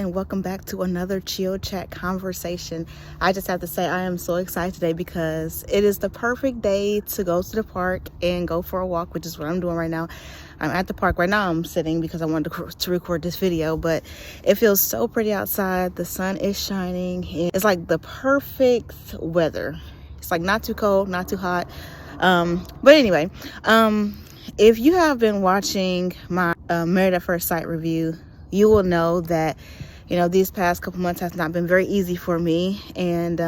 and welcome back to another chill chat conversation. I just have to say I am so excited today because it is the perfect day to go to the park and go for a walk, which is what I'm doing right now. I'm at the park right now. I'm sitting because I wanted to record this video, but it feels so pretty outside. The sun is shining. It's like the perfect weather. It's like not too cold, not too hot. But anyway, if you have been watching my Married at First Sight review, you will know that, these past couple months has not been very easy for me. And,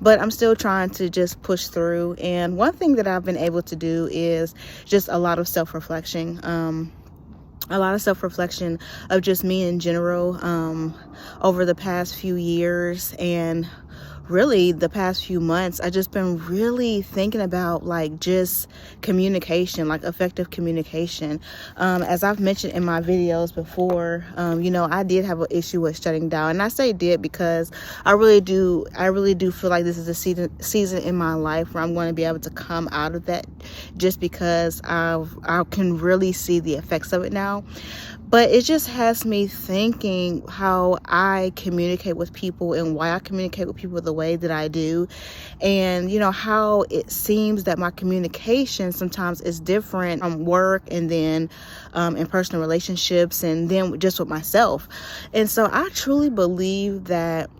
but I'm still trying to just push through. And one thing that I've been able to do is just a lot of self-reflection. A lot of self-reflection of just me in general, over the past few years and really the past few months. I just been really thinking about just communication, effective communication. As I've mentioned in my videos before, I did have an issue with shutting down, and I say did because I really do feel like this is a season in my life where I'm going to be able to come out of that, just because I can really see the effects of it now. But it just has me thinking how I communicate with people and why I communicate with people the way that I do. And, how it seems that my communication sometimes is different from work and then in personal relationships and then just with myself. And so I truly believe that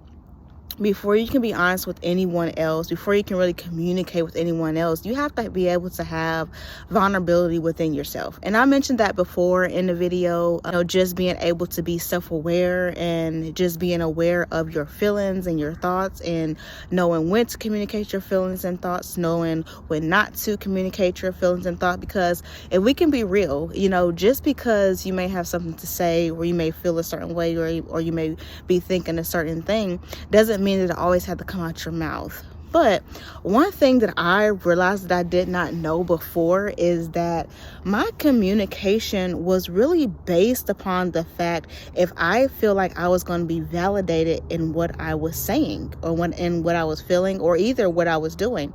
before you can be honest with anyone else, before you can really communicate with anyone else, you have to be able to have vulnerability within yourself. And I mentioned that before in the video, just being able to be self-aware and just being aware of your feelings and your thoughts, and knowing when to communicate your feelings and thoughts, knowing when not to communicate your feelings and thoughts. Because if we can be real, just because you may have something to say or you may feel a certain way or you may be thinking a certain thing, doesn't mean that it always had to come out your mouth. But one thing that I realized that I did not know before is that my communication was really based upon the fact if I feel like I was going to be validated in what I was saying or in what I was feeling or either what I was doing.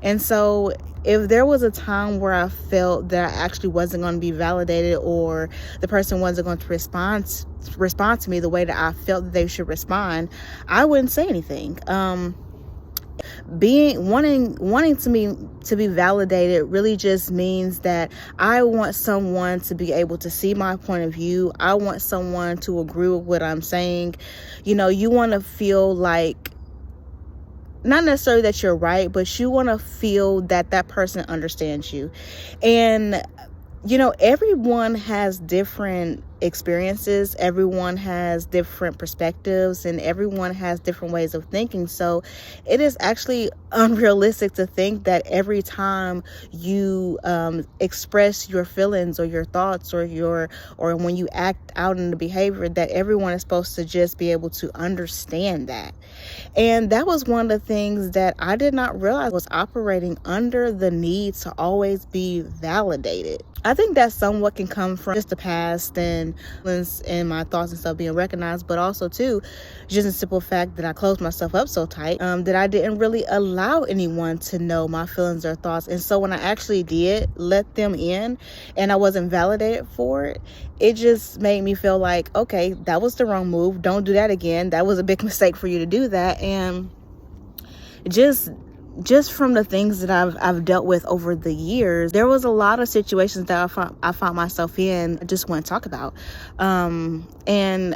And so if there was a time where I felt that I actually wasn't going to be validated or the person wasn't going to respond to me the way that I felt that they should respond, I wouldn't say anything. Wanting to be validated really just means that I want someone to be able to see my point of view. I want someone to agree with what I'm saying. You want to feel like, not necessarily that you're right, but you want to feel that that person understands you. And everyone has different experiences, everyone has different perspectives, and everyone has different ways of thinking. So it is actually unrealistic to think that every time you express your feelings or your thoughts or when you act out in the behavior, that everyone is supposed to just be able to understand that. And that was one of the things that I did not realize was operating under the need to always be validated. I think that somewhat can come from just the past and my thoughts and stuff being recognized, but also too, just a simple fact that I closed myself up so tight that I didn't really allow anyone to know my feelings or thoughts. And so when I actually did let them in and I wasn't validated for it, it just made me feel like, okay, that was the wrong move. Don't do that again. That was a big mistake for you to do that. And just from the things that I've dealt with over the years, there was a lot of situations that I found myself in, I just want to talk about. And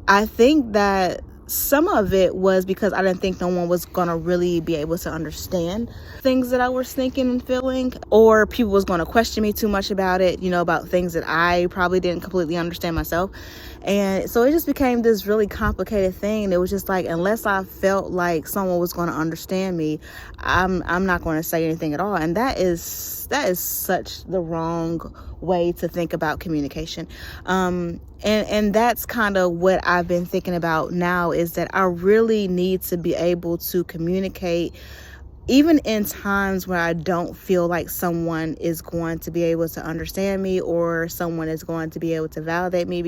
I think that some of it was because I didn't think no one was going to really be able to understand things that I was thinking and feeling, or people was going to question me too much about it, about things that I probably didn't completely understand myself. And so it just became this really complicated thing. It was just like, unless I felt like someone was going to understand me, I'm not going to say anything at all. And that is such the wrong way to think about communication. And that's kind of what I've been thinking about now, is that I really need to be able to communicate even in times where I don't feel like someone is going to be able to understand me or someone is going to be able to validate me,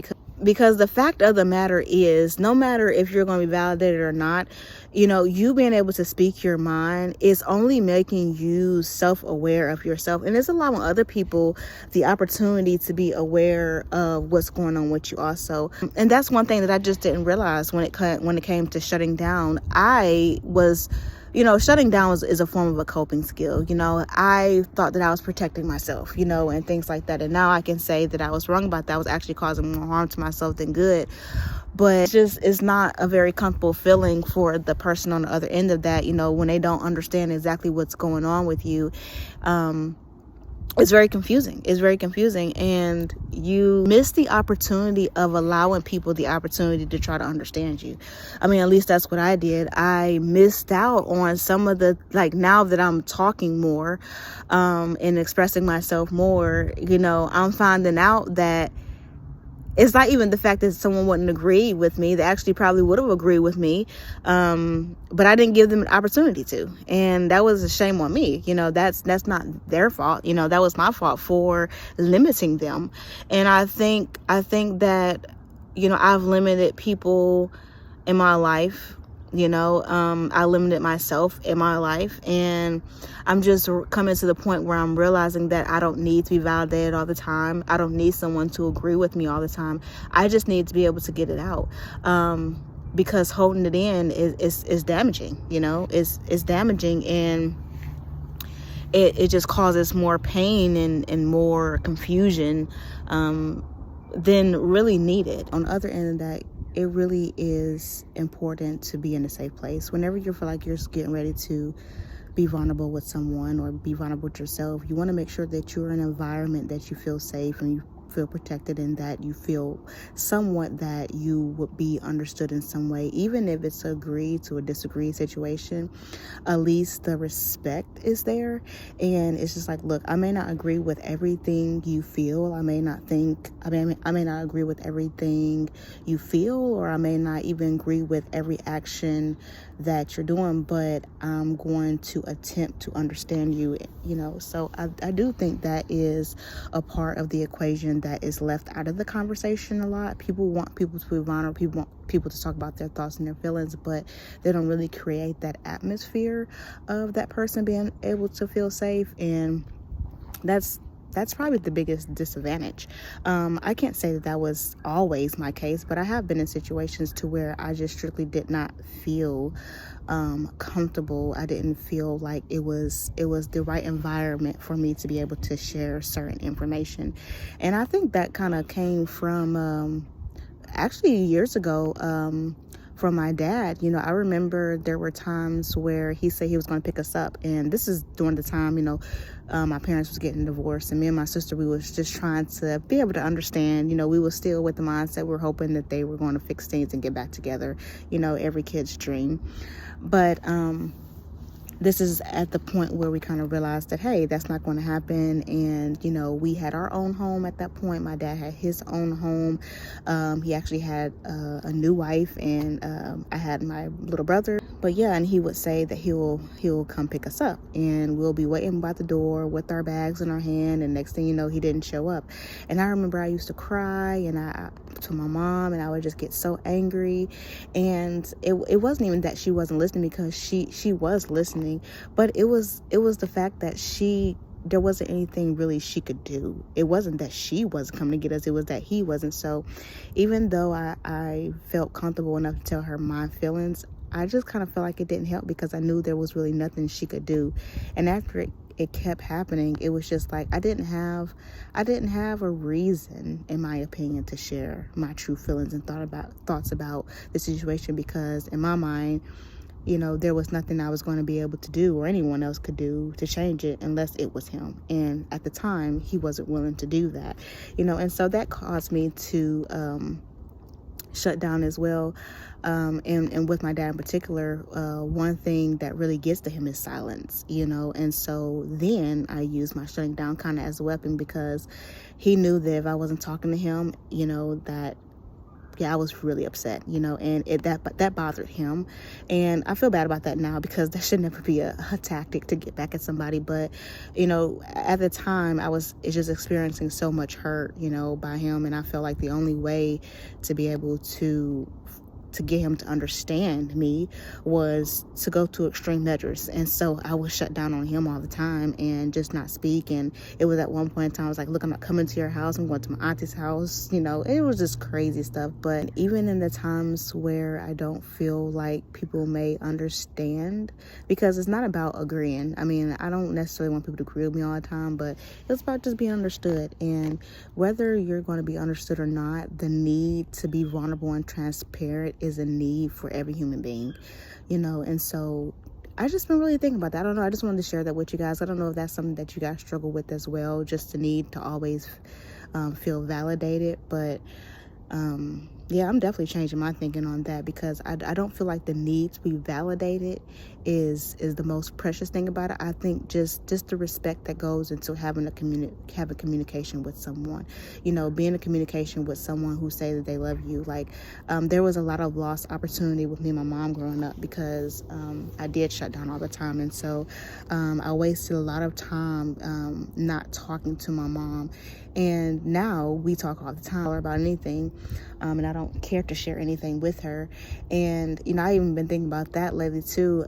Because the fact of the matter is, no matter if you're going to be validated or not, you being able to speak your mind is only making you self-aware of yourself, and it's allowing other people the opportunity to be aware of what's going on with you also. And that's one thing that I just didn't realize when it came to shutting down. Shutting down is a form of a coping skill. I thought that I was protecting myself, and things like that. And now I can say that I was wrong about that. I was actually causing more harm to myself than good. But it's not a very comfortable feeling for the person on the other end of that, when they don't understand exactly what's going on with you. It's very confusing. And you miss the opportunity of allowing people the opportunity to try to understand you. I mean, at least that's what I did. I missed out on some of the, now that I'm talking more, and expressing myself more, I'm finding out that it's not even the fact that someone wouldn't agree with me. They actually probably would have agreed with me. But I didn't give them an opportunity to. And that was a shame on me. That's not their fault. That was my fault for limiting them. And I think that, I've limited people in my life. I limited myself in my life, and I'm just coming to the point where I'm realizing that I don't need to be validated all the time. I don't need someone to agree with me all the time. I just need to be able to get it out, because holding it in is damaging. It's damaging, and it just causes more pain and more confusion than really needed. On the other end of that, it really is important to be in a safe place. Whenever you feel like you're getting ready to be vulnerable with someone or be vulnerable with yourself, you want to make sure that you're in an environment that you feel safe and you feel protected, and that you feel somewhat that you would be understood in some way. Even if it's agree to a disagree situation, at least the respect is there. And it's just like, look, I may not agree with everything you feel. I may not agree with everything you feel, or I may not even agree with every action that you're doing, but I'm going to attempt to understand you. So I do think that is a part of the equation that is left out of the conversation a lot. People want people to be vulnerable. People want people to talk about their thoughts and their feelings, but they don't really create that atmosphere of that person being able to feel safe. And that's probably the biggest disadvantage. I can't say that was always my case, but I have been in situations to where I just strictly did not feel comfortable. I didn't feel like it was the right environment for me to be able to share certain information. And I think that kind of came from actually years ago, from my dad. I remember there were times where he said he was going to pick us up, and this is during the time, my parents was getting divorced, and me and my sister, we was just trying to be able to understand. We were still with the mindset, we were hoping that they were going to fix things and get back together, every kid's dream. But this is at the point where we kind of realized that, hey, that's not going to happen. And, we had our own home at that point. My dad had his own home. He actually had a new wife, and I had my little brother. But yeah, and he would say that he'll come pick us up, and we'll be waiting by the door with our bags in our hand. And next thing you know, he didn't show up. And I remember I used to cry, and to my mom, and I would just get so angry. And it wasn't even that she wasn't listening, because she was listening, but it was the fact that there wasn't anything really she could do. It wasn't that she wasn't coming to get us, it was that he wasn't. So even though I felt comfortable enough to tell her my feelings, I just kind of felt like it didn't help, because I knew there was really nothing she could do. And after it kept happening, it was just like I didn't have a reason, in my opinion, to share my true feelings and thoughts about the situation, because in my mind, there was nothing I was going to be able to do, or anyone else could do, to change it unless it was him. And at the time, he wasn't willing to do that, and so that caused me to shut down as well. And with my dad in particular, one thing that really gets to him is silence, and so then I used my shutting down kind of as a weapon, because he knew that if I wasn't talking to him, that yeah, I was really upset, and that bothered him. And I feel bad about that now, because that should never be a tactic to get back at somebody. But, at the time I was just experiencing so much hurt, by him. And I felt like the only way to be able to get him to understand me was to go to extreme measures. And so I would shut down on him all the time and just not speak. And it was at one point in time, I was like, look, I'm not coming to your house. I'm going to my auntie's house. It was just crazy stuff. But even in the times where I don't feel like people may understand, because it's not about agreeing. I mean, I don't necessarily want people to agree with me all the time, but it's about just being understood. And whether you're going to be understood or not, the need to be vulnerable and transparent is a need for every human being, and so I just been really thinking about that. I don't know, I just wanted to share that with you guys. I don't know if that's something that you guys struggle with as well, just the need to always feel validated. But yeah, I'm definitely changing my thinking on that, because I don't feel like the need to be validated is the most precious thing about it. I think just the respect that goes into having a communication with someone, being in communication with someone who say that they love you. Like there was a lot of lost opportunity with me and my mom growing up, because I did shut down all the time. And so I wasted a lot of time not talking to my mom. And now we talk all the time about anything, and I don't care to share anything with her. And I even been thinking about that lately too.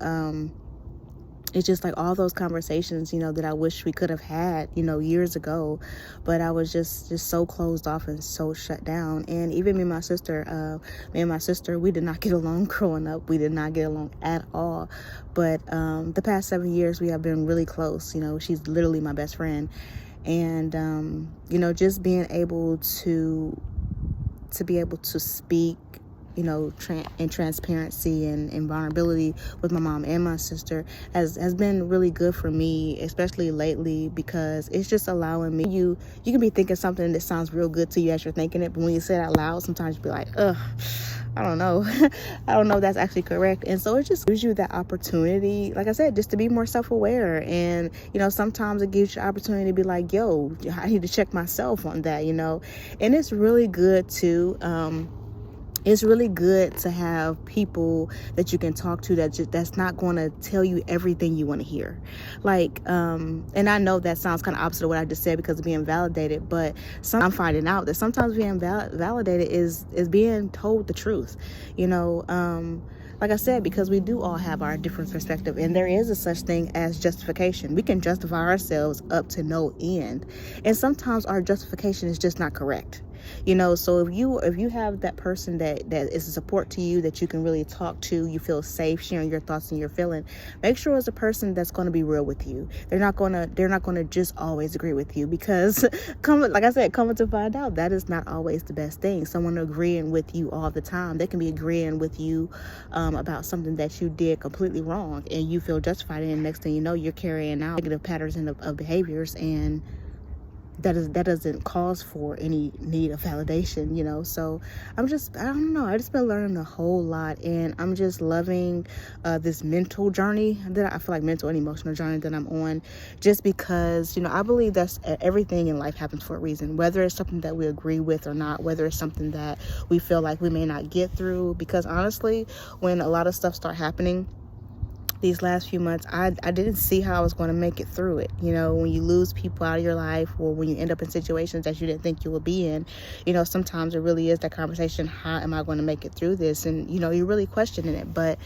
It's just like all those conversations, that I wish we could have had, years ago, but I was just so closed off and so shut down. And even me and my sister, we did not get along growing up. We did not get along at all. But the past 7 years, we have been really close. She's literally my best friend. And just being able to be able to speak, in transparency and vulnerability with my mom and my sister has been really good for me, especially lately, because it's just allowing me, you can be thinking something that sounds real good to you as you're thinking it, but when you say it out loud, sometimes you'll be like, ugh, I don't know. I don't know if that's actually correct. And so it just gives you that opportunity, like I said, just to be more self-aware. And, sometimes it gives you the opportunity to be like, yo, I need to check myself on that, and it's really good to, it's really good to have people that you can talk to that's not going to tell you everything you want to hear. Like, and I know that sounds kind of opposite of what I just said because of being validated, but I'm finding out that sometimes being validated is being told the truth, like I said, because we do all have our different perspective, and there is a such thing as justification. We can justify ourselves up to no end, and sometimes our justification is just not correct. So if you have that person that is a support to you, that you can really talk to, you feel safe sharing your thoughts and your feeling, make sure it's a person that's going to be real with you. They're not going to just always agree with you, because coming to find out, that is not always the best thing. Someone agreeing with you all the time, they can be agreeing with you about something that you did completely wrong, and you feel justified, and next thing you know, you're carrying out negative patterns of behaviors, and that doesn't cause for any need of validation, so I don't know, I just been learning a whole lot, and I'm just loving this mental journey that I feel like mental and emotional journey that I'm on, just because I believe that's everything in life happens for a reason, whether it's something that we agree with or not, whether it's something that we feel like we may not get through. Because honestly, when a lot of stuff start happening these last few months, I didn't see how I was going to make it through it. When you lose people out of your life, or when you end up in situations that you didn't think you would be in, sometimes it really is that conversation, how am I going to make it through this? And, you're really questioning it. But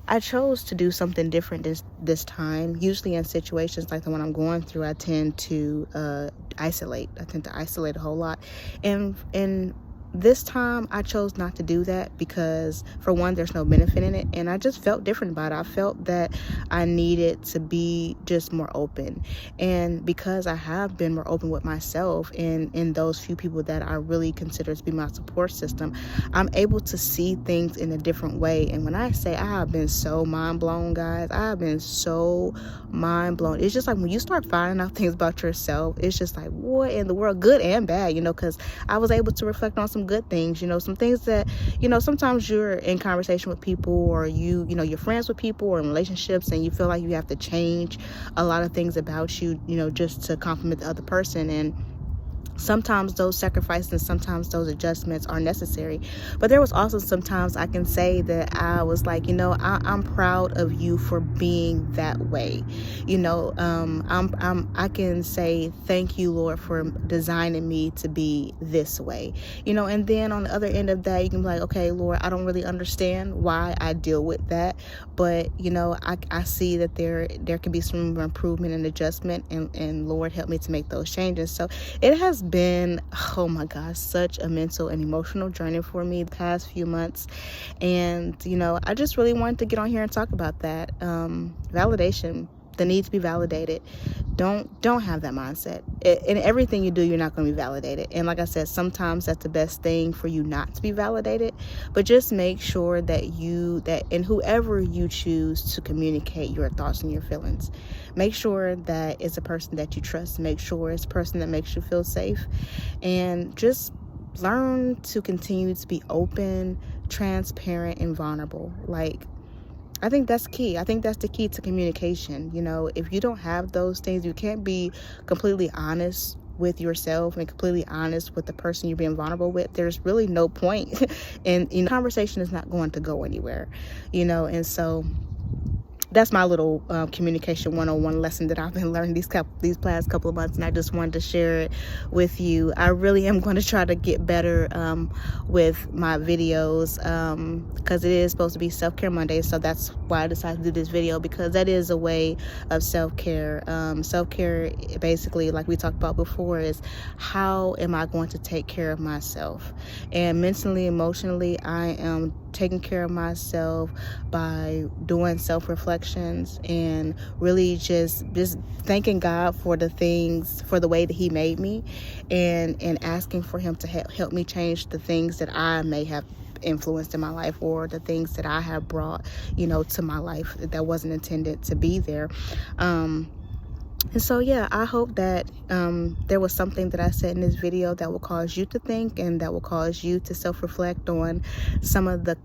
I chose to do something different this time. Usually in situations like the one I'm going through, I tend to isolate. I tend to isolate a whole lot. And this time I chose not to do that, because for one, there's no benefit in it, and I just felt different about it. I felt that I needed to be just more open, and because I have been more open with myself and in those few people that I really consider to be my support system, I'm able to see things in a different way. And when I say I have been so mind blown, guys, I have been so mind blown. It's just like when you start finding out things about yourself, it's just like, what in the world, good and bad, because I was able to reflect on some good things, some things that, sometimes you're in conversation with people, or you're friends with people or in relationships, and you feel like you have to change a lot of things about you, just to compliment the other person. And sometimes those sacrifices and sometimes those adjustments are necessary. But there was also sometimes I can say that I was like, I'm proud of you for being that way. I can say thank you, Lord, for designing me to be this way. And then on the other end of that, you can be like, okay, Lord, I don't really understand why I deal with that, but I see that there can be some room for improvement and adjustment, and Lord, help me to make those changes. So it has been, oh my gosh, such a mental and emotional journey for me the past few months. And, I just really wanted to get on here and talk about that. Validation, the need to be validated. Don't have that mindset. In everything you do, you're not going to be validated. And like I said, sometimes that's the best thing for you not to be validated. But just make sure that and whoever you choose to communicate your thoughts and your feelings, make sure that it's a person that you trust. Make sure it's a person that makes you feel safe. And just learn to continue to be open, transparent, and vulnerable. I think that's key. I think that's the key to communication. If you don't have those things, you can't be completely honest with yourself and completely honest with the person you're being vulnerable with. There's really no point. And conversation is not going to go anywhere. And so that's my little communication 101 lesson that I've been learning these past couple of months, and I just wanted to share it with you. I really am going to try to get better with my videos, because it is supposed to be Self-Care Monday, so that's why I decided to do this video, because that is a way of self-care. Self-care, basically, like we talked about before, is how am I going to take care of myself? And mentally, emotionally, I am taking care of myself by doing self-reflections and really just thanking God for the way that he made me, and asking for him to help me change the things that I may have influenced in my life, or the things that I have brought to my life that wasn't intended to be there. And so, yeah, I hope that there was something that I said in this video that will cause you to think, and that will cause you to self-reflect on some of the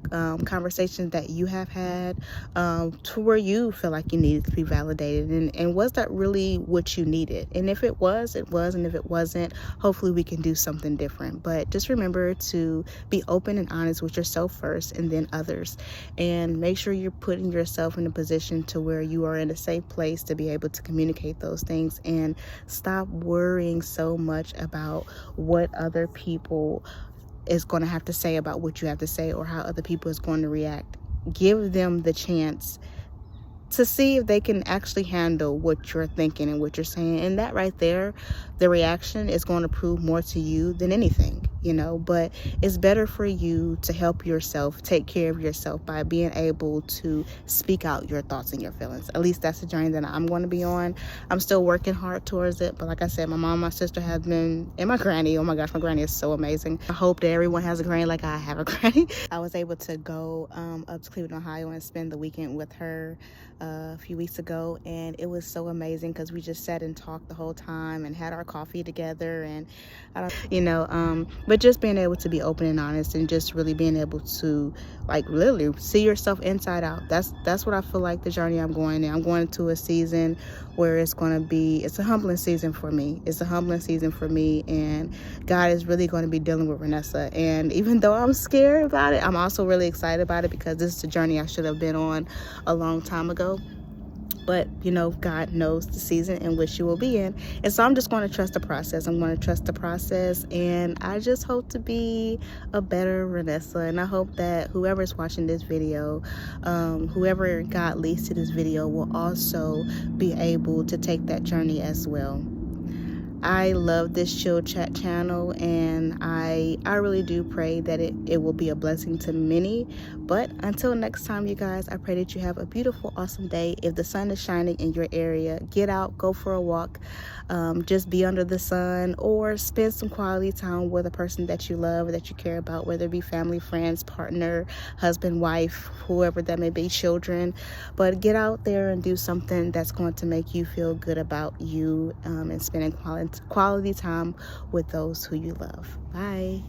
conversations that you have had, to where you feel like you needed to be validated. And was that really what you needed? And if it was, it was. And if it wasn't, hopefully we can do something different. But just remember to be open and honest with yourself first, and then others. And make sure you're putting yourself in a position to where you are in a safe place to be able to communicate those things, and stop worrying so much about what other people is going to have to say about what you have to say, or how other people is going to react. Give them the chance to see if they can actually handle what you're thinking and what you're saying. And that right there, the reaction is going to prove more to you than anything, but it's better for you to help yourself, take care of yourself, by being able to speak out your thoughts and your feelings. At least that's the journey that I'm going to be on. I'm still working hard towards it, but like I said, my mom, my sister have been, and my granny, oh my gosh, my granny is so amazing. I hope that everyone has a granny like I have a granny. I was able to go up to Cleveland, Ohio, and spend the weekend with her a few weeks ago, and it was so amazing because we just sat and talked the whole time and had our coffee together, and but just being able to be open and honest, and just really being able to literally see yourself inside out. That's what I feel like the journey I'm going in. I'm going into a season where it's a humbling season for me. It's a humbling season for me, and God is really going to be dealing with Vanessa. And even though I'm scared about it, I'm also really excited about it, because this is a journey I should have been on a long time ago. But God knows the season in which you will be in, and so I'm just going to trust the process. I'm going to trust the process, and I just hope to be a better Vanessa. And I hope that whoever's watching this video, whoever God leads to this video, will also be able to take that journey as well. I love this Chill Chat channel, and I really do pray that it will be a blessing to many. But until next time, you guys, I pray that you have a beautiful, awesome day. If the sun is shining in your area, get out, go for a walk, just be under the sun, or spend some quality time with a person that you love or that you care about, whether it be family, friends, partner, husband, wife, whoever that may be, children. But get out there and do something that's going to make you feel good about you, and spending quality time with those who you love. Bye.